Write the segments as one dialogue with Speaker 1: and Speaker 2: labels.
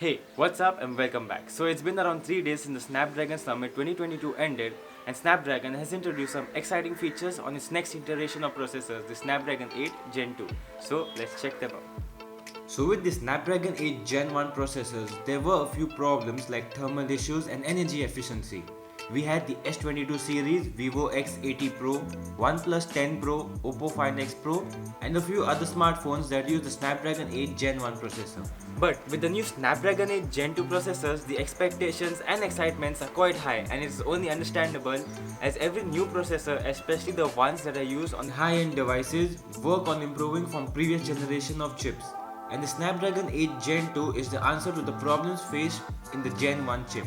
Speaker 1: Hey, what's up and welcome back. So it's been around 3 days since the Snapdragon Summit 2022 ended, and Snapdragon has introduced some exciting features on its next iteration of processors, the Snapdragon 8 Gen 2. So let's check them out. So with the Snapdragon 8 Gen 1 processors, there were a few problems like thermal issues and energy efficiency. We had the S23 series, Vivo X80 Pro, OnePlus 10 Pro, Oppo Find X Pro, and a few other smartphones that use the Snapdragon 8 Gen 1 processor. But with the new Snapdragon 8 Gen 2 processors, the expectations and excitements are quite high, and it's only understandable as every new processor, especially the ones that are used on high-end devices, work on improving from previous generation of chips. And the Snapdragon 8 Gen 2 is the answer to the problems faced in the Gen 1 chip,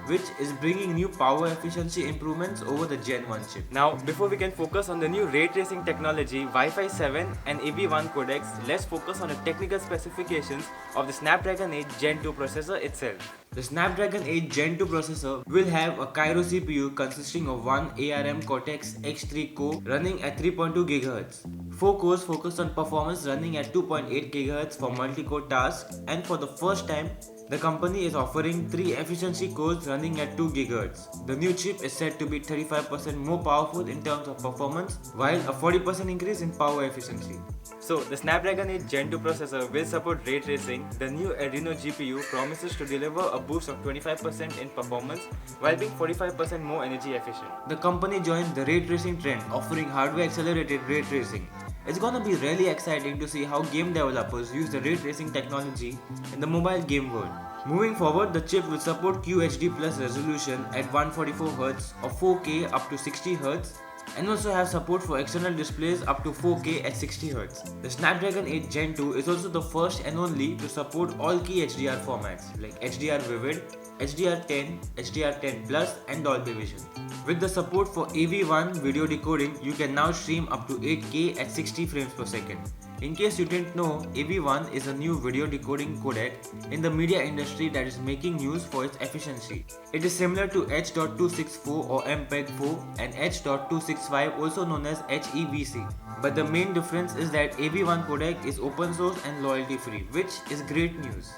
Speaker 1: which is bringing new power efficiency improvements over the Gen 1 chip. Now, before we can focus on the new ray tracing technology, Wi-Fi 7 and AV1 codecs, let's focus on the technical specifications of the Snapdragon 8 Gen 2 processor itself. The Snapdragon 8 Gen 2 processor will have a Cairo CPU consisting of one ARM Cortex X3 core running at 3.2 GHz. 4 cores focused on performance running at 2.8 GHz for multi-core tasks, and for the first time, the company is offering 3 efficiency cores running at 2 GHz. The new chip is said to be 35% more powerful in terms of performance, while a 40% increase in power efficiency. So, the Snapdragon 8 Gen 2 processor will support ray tracing. The new Adreno GPU promises to deliver a boost of 25% in performance while being 45% more energy efficient. The company joins the ray tracing trend, offering hardware accelerated ray tracing. It's gonna be really exciting to see how game developers use the ray tracing technology in the mobile game world. Moving forward, the chip will support QHD Plus resolution at 144Hz or 4K up to 60Hz, and also have support for external displays up to 4K at 60Hz. The Snapdragon 8 Gen 2 is also the first and only to support all key HDR formats like HDR Vivid, HDR10, HDR10 Plus and Dolby Vision. With the support for AV1 video decoding, you can now stream up to 8K at 60 frames per second. In case you didn't know, AV1 is a new video decoding codec in the media industry that is making news for its efficiency. It is similar to H.264 or MPEG-4 and H.265, also known as HEVC. But the main difference is that AV1 codec is open source and loyalty free, which is great news.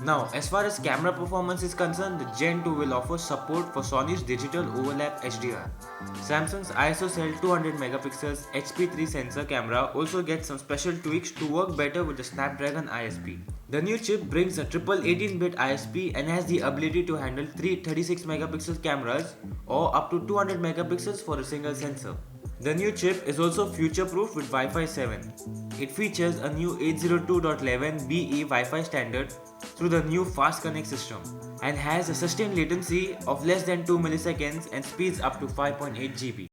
Speaker 1: Now, as far as camera performance is concerned, the Gen 2 will offer support for Sony's digital overlap HDR. Samsung's ISO cell 200MP HP3 sensor camera also gets some special tweaks to work better with the Snapdragon ISP. The new chip brings a triple 18-bit ISP and has the ability to handle 3 36MP cameras or up to 200MP for a single sensor. The new chip is also future-proof with Wi-Fi 7. It features a new 802.11be Wi-Fi standard through the new Fast Connect system and has a sustained latency of less than 2 milliseconds and speeds up to 5.8 GB.